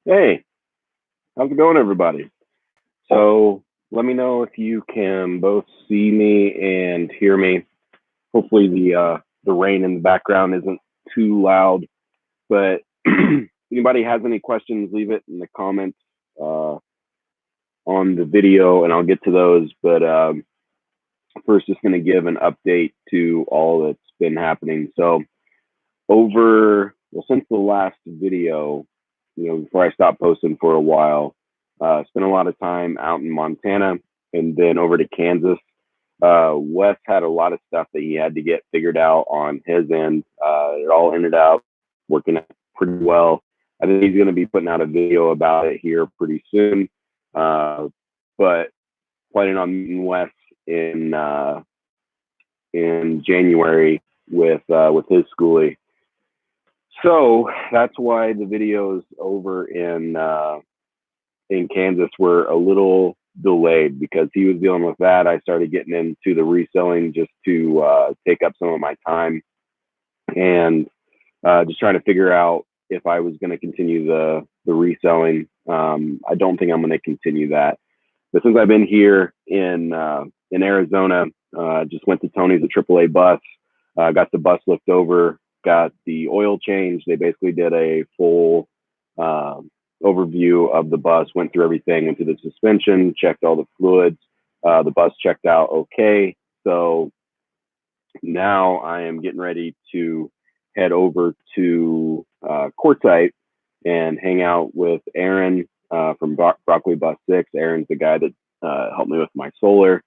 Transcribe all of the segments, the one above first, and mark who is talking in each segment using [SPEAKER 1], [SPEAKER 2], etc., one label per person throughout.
[SPEAKER 1] Hey, how's it going, everybody? So let me know if you can both see me and hear me. Hopefully the rain in the background isn't too loud. But anybody has any questions, leave it in the comments on the video, and I'll get to those. But first, just going to give an update to all that's been happening. So since the last video, before I stopped posting for a while, spent a lot of time out in Montana and then over to Kansas. Wes had a lot of stuff that he had to get figured out on his end. It all ended up working out pretty well. I think he's going to be putting out a video about it here pretty soon. But planning on meeting Wes in January with his schoolie. So that's why the videos over in Kansas were a little delayed, because he was dealing with that. I started getting into the reselling just to take up some of my time, and just trying to figure out if I was going to continue the reselling. I don't think I'm going to continue that. But since I've been here in Arizona, just went to Tony's, a AAA bus, got the bus looked over, got the oil change. They basically did a full overview of the bus, went through everything, went through the suspension, checked all the fluids. The bus checked out okay. So now I am getting ready to head over to Quartzsite and hang out with Aaron from Broccoli Bus 6. Aaron's the guy that helped me with my solar,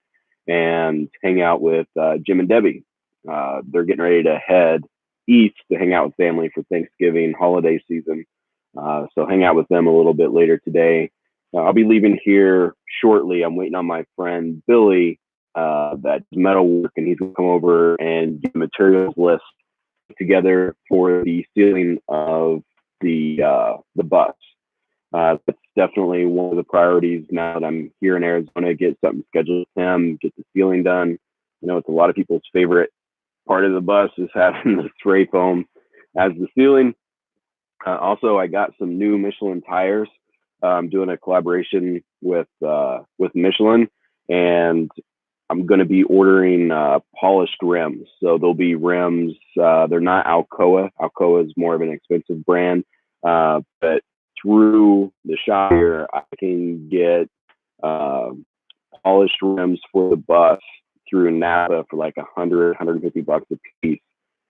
[SPEAKER 1] and hang out with Jim and Debbie. They're getting ready to head east to hang out with family for Thanksgiving holiday season. So hang out with them a little bit later today. I'll be leaving here shortly. I'm waiting on my friend Billy, that's metal work, and he's going to come over and get a materials list together for the ceiling of the bus. That's definitely one of the priorities now that I'm here in Arizona. Get something scheduled with him, get the ceiling done. I know it's a lot of people's favorite part of the bus is having the spray foam as the ceiling. Also, I got some new Michelin tires. I'm doing a collaboration with Michelin, and I'm going to be ordering polished rims. So there'll be rims. They're not Alcoa. Alcoa is more of an expensive brand, but through the shop here, I can get polished rims for the bus through Napa for like $150 a piece.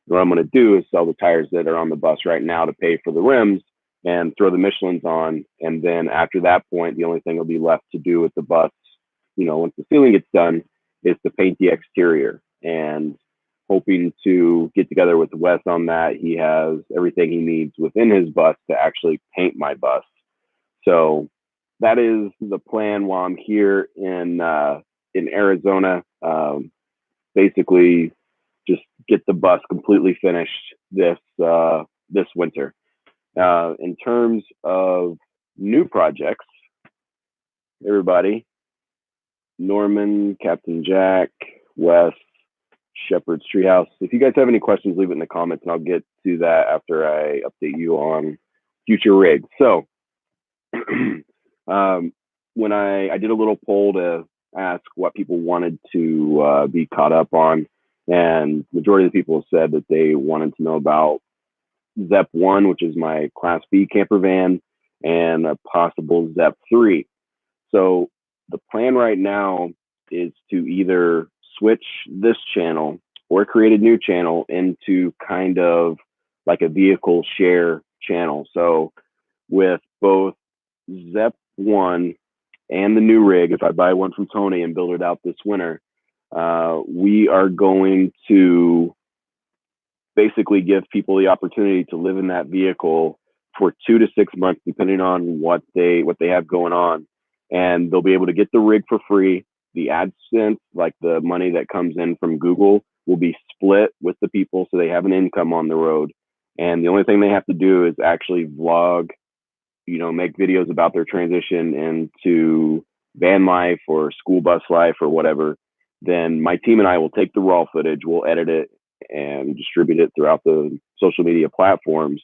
[SPEAKER 1] What I'm going to do is sell the tires that are on the bus right now to pay for the rims and throw the Michelins on. And then after that point, the only thing will be left to do with the bus, once the ceiling gets done, is to paint the exterior. And hoping to get together with Wes on that. He has everything he needs within his bus to actually paint my bus. So that is the plan while I'm here in Arizona. Basically, just get the bus completely finished this winter. In terms of new projects, everybody, Norman, Captain Jack, Wes, Shepherd's Treehouse. If you guys have any questions, leave it in the comments, and I'll get to that after I update you on future rigs. So when I did a little poll to ask what people wanted to be caught up on, and majority of the people said that they wanted to know about ZEP 1, which is my Class B camper van, and a possible ZEP 3. So the plan right now is to either switch this channel or create a new channel into kind of like a vehicle share channel. So with both ZEP 1 and the new rig, if I buy one from Tony and build it out this winter, we are going to basically give people the opportunity to live in that vehicle for 2 to 6 months, depending on what they have going on. And they'll be able to get the rig for free. The AdSense, like the money that comes in from Google, will be split with the people, so they have an income on the road. And the only thing they have to do is actually vlog, make videos about their transition into van life or school bus life or whatever. Then my team and I will take the raw footage, we'll edit it and distribute it throughout the social media platforms.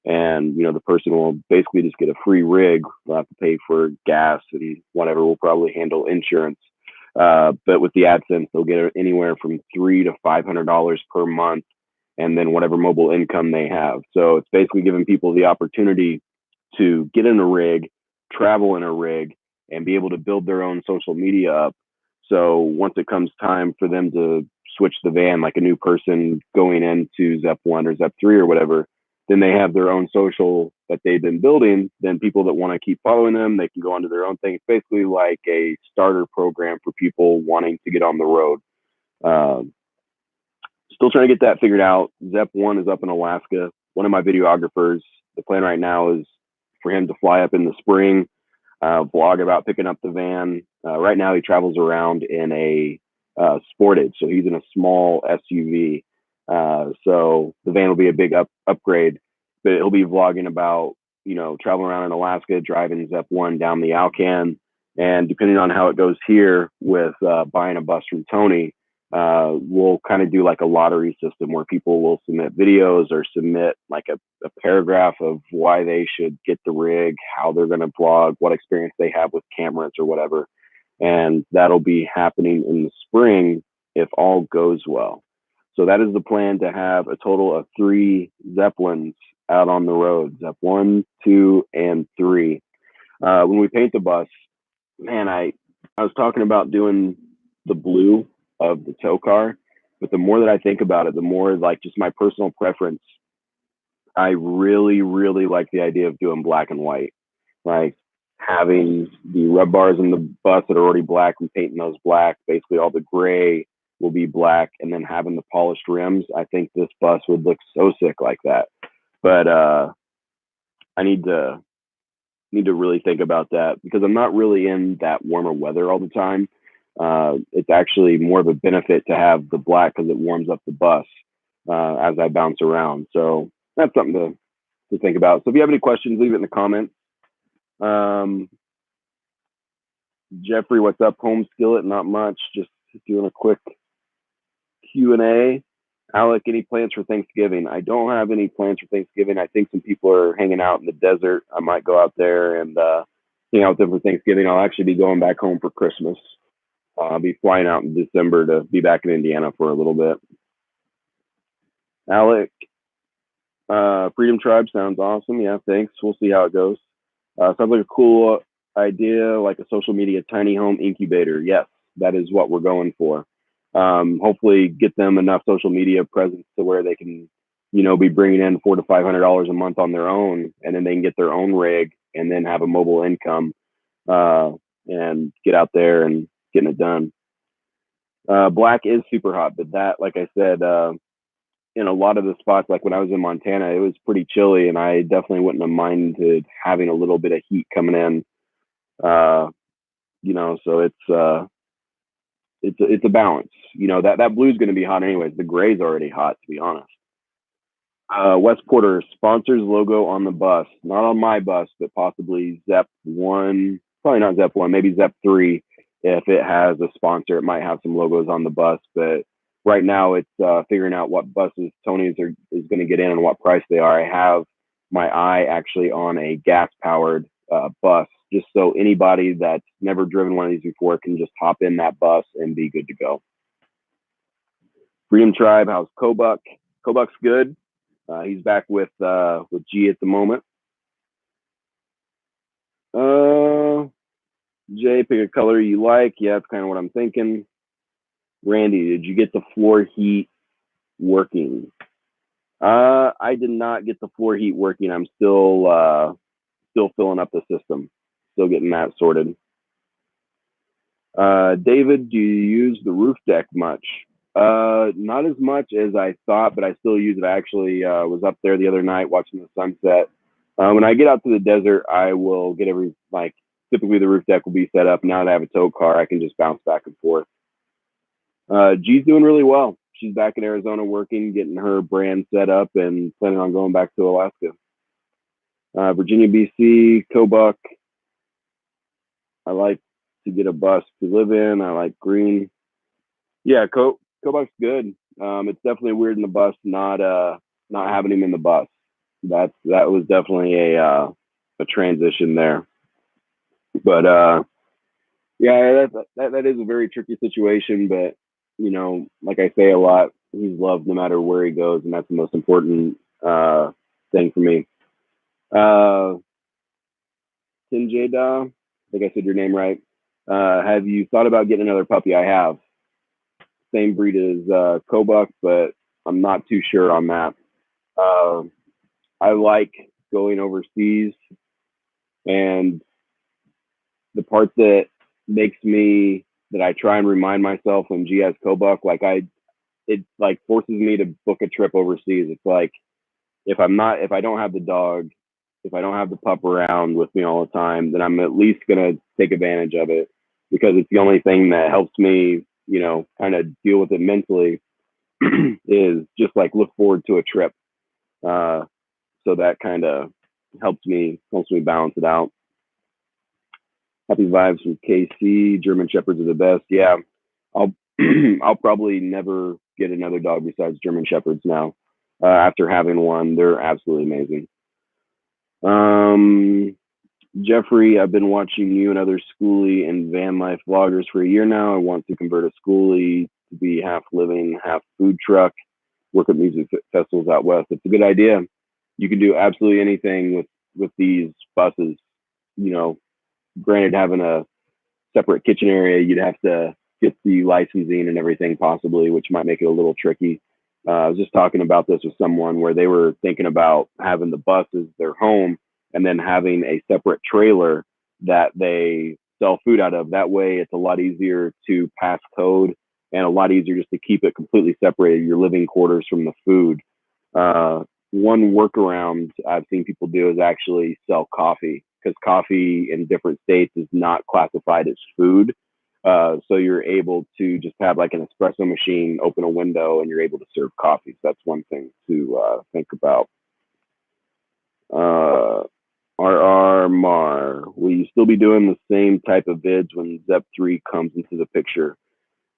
[SPEAKER 1] And, the person will basically just get a free rig. They'll have to pay for gas and whatever. We'll probably handle insurance. But with the AdSense, they'll get anywhere from $300 to $500 per month, and then whatever mobile income they have. So it's basically giving people the opportunity to get in a rig, travel in a rig, and be able to build their own social media up. So once it comes time for them to switch the van, like a new person going into ZEP 1 or ZEP 3 or whatever, then they have their own social that they've been building. Then people that want to keep following them, they can go onto their own thing. It's basically like a starter program for people wanting to get on the road. Still trying to get that figured out. ZEP 1 is up in Alaska. One of my videographers, the plan right now is for him to fly up in the spring, vlog about picking up the van. Right now he travels around in a Sportage, so he's in a small SUV. So the van will be a big upgrade, but he'll be vlogging about, traveling around in Alaska, driving ZEP 1 down the Alcan. And depending on how it goes here with buying a bus from Tony, we'll kind of do like a lottery system where people will submit videos or submit like a paragraph of why they should get the rig, how they're going to vlog, what experience they have with cameras or whatever. And that'll be happening in the spring if all goes well. So that is the plan, to have a total of 3 Zeppelins out on the road, ZEP 1, 2, and 3. When we paint the bus, man, I was talking about doing the blue of the tow car, but the more that I think about it, the more like just my personal preference, I really, really like the idea of doing black and white, like having the rub bars in the bus that are already black and painting those black. Basically, all the gray will be black, and then having the polished rims. I think this bus would look so sick like that. But I need to really think about that, because I'm not really in that warmer weather all the time. It's actually more of a benefit to have the black because it warms up the bus as I bounce around. So that's something to think about. So if you have any questions, leave it in the comments. Jeffrey, what's up? Home skillet, not much. Just doing a quick Q&A. Alec, any plans for Thanksgiving? I don't have any plans for Thanksgiving. I think some people are hanging out in the desert. I might go out there and hang out with them for Thanksgiving. I'll actually be going back home for Christmas. I'll be flying out in December to be back in Indiana for a little bit. Alec, Freedom Tribe sounds awesome. Yeah, thanks. We'll see how it goes. Sounds like a cool idea, like a social media tiny home incubator. Yes, that is what we're going for. Hopefully get them enough social media presence to where they can, be bringing in $400 to $500 a month on their own, and then they can get their own rig and then have a mobile income and get out there and getting it done. Black is super hot, but that, like I said, in a lot of the spots, like when I was in Montana, it was pretty chilly, and I definitely wouldn't have minded having a little bit of heat coming in. So it's a balance. That blue is going to be hot anyways. The gray's already hot, to be honest. West Porter, sponsors logo on the bus. Not on my bus, but possibly ZEP 1. Probably not ZEP 1, maybe ZEP 3. If it has a sponsor, it might have some logos on the bus. But right now, it's figuring out what buses Tony's is going to get in and what price they are. I have my eye actually on a gas-powered bus, just so anybody that's never driven one of these before can just hop in that bus and be good to go. Freedom Tribe, how's Kobuck? Kobuck's good. He's back with G at the moment. Jay, pick a color you like. Yeah, that's kind of what I'm thinking. Randy, did you get the floor heat working? I did not get the floor heat working. I'm still filling up the system. Still getting that sorted. David, do you use the roof deck much? Not as much as I thought, but I still use it. I actually was up there the other night watching the sunset. When I get out to the desert, I will get typically the roof deck will be set up. Now that I have a tow car, I can just bounce back and forth. G's doing really well. She's back in Arizona working, getting her brand set up, and planning on going back to Alaska. Virginia, BC, Kobuck. I like to get a bus to live in. I like green. Yeah, Kobuck's good. It's definitely weird in the bus not having him in the bus. that was definitely a transition there. But yeah, that is a very tricky situation. But like I say a lot, he's loved no matter where he goes, and that's the most important thing for me. Uh, Tinjada, I think I said your name right. Have you thought about getting another puppy? I have. Same breed as Kobuk, but I'm not too sure on that. Uh, I like going overseas, and the part that makes me that I try and remind myself when G has Kobuk, it like forces me to book a trip overseas. It's like if I don't have the dog, if I don't have the pup around with me all the time, then I'm at least gonna take advantage of it because it's the only thing that helps me, kind of deal with it mentally. Is just like look forward to a trip. Uh, so that kind of helps me balance it out. Happy vibes from KC. German Shepherds are the best. Yeah, I'll I'll probably never get another dog besides German Shepherds now. After having one, they're absolutely amazing. Um, Jeffrey, I've been watching you and other schoolie and van life vloggers for a year now. I want to convert a schoolie to be half living, half food truck, work at music festivals out west. It's a good idea. You can do absolutely anything with these buses. You know, granted, having a separate kitchen area, you'd have to get the licensing and everything possibly, which might make it a little tricky. I was just talking about this with someone where they were thinking about having the bus as their home and then having a separate trailer that they sell food out of. That way, it's a lot easier to pass code and a lot easier just to keep it completely separated, your living quarters from the food. One workaround I've seen people do is actually sell coffee because coffee in different states is not classified as food. So you're able to just have like an espresso machine, open a window, and you're able to serve coffee. So that's one thing to think about. Uh, RR Mar, will you still be doing the same type of vids when Zep3 comes into the picture?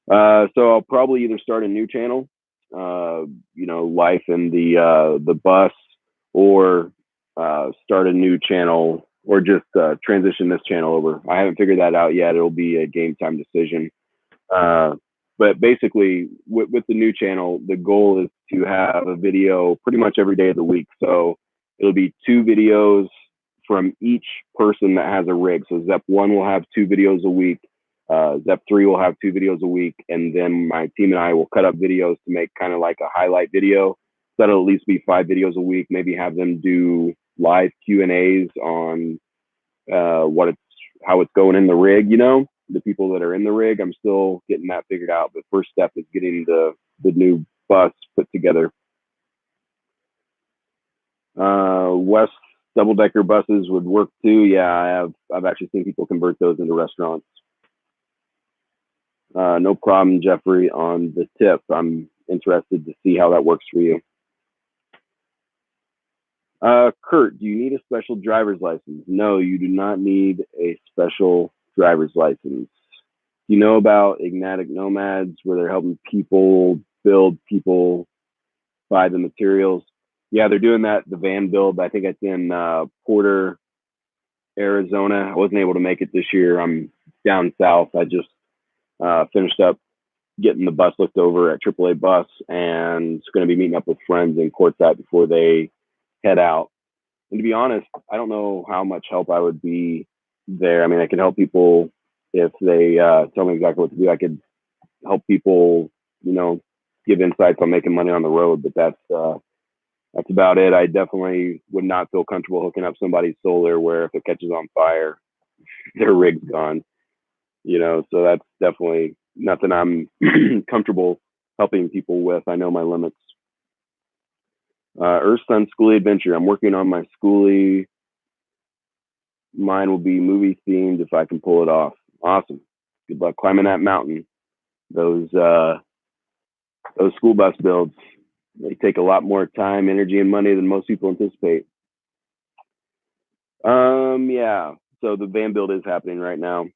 [SPEAKER 1] So I'll probably either start a new channel, life in the bus, or start a new channel, or just transition this channel over. I haven't figured that out yet. It'll be a game time decision. Uh, but basically, with the new channel, the goal is to have a video pretty much every day of the week. So it'll be 2 videos from each person that has a rig. So Zep1 will have 2 videos a week. Zep3 will have 2 videos a week. And then my team and I will cut up videos to make kind of like a highlight video. So that'll at least be 5 videos a week. Maybe have them do live Q&As on how it's going in the rig, the people that are in the rig. I'm still getting that figured out. But first step is getting the new bus put together. West double-decker buses would work too. Yeah, I've actually seen people convert those into restaurants. No problem, Jeffrey, on the tip. I'm interested to see how that works for you. Kurt, do you need a special driver's license? No, you do not need a special driver's license. Do you know about Ignatic Nomads, where they're helping people buy the materials? Yeah, they're doing that, the van build. I think it's in Porter, Arizona. I wasn't able to make it this year. I'm down south. I just finished up getting the bus looked over at AAA Bus, and going to be meeting up with friends in Quartzsite before they head out. And to be honest, I don't know how much help I would be there. I mean, I can help people if they tell me exactly what to do. I could help people, give insights on making money on the road, but that's about it. I definitely would not feel comfortable hooking up somebody's solar where if it catches on fire, their rig's gone. So that's definitely nothing I'm comfortable helping people with. I know my limits. Earth Sun Schoolie Adventure. I'm working on my schoolie. Mine will be movie themed if I can pull it off. Awesome. Good luck climbing that mountain. Those school bus builds, they take a lot more time, energy, and money than most people anticipate. Yeah. So the van build is happening right now.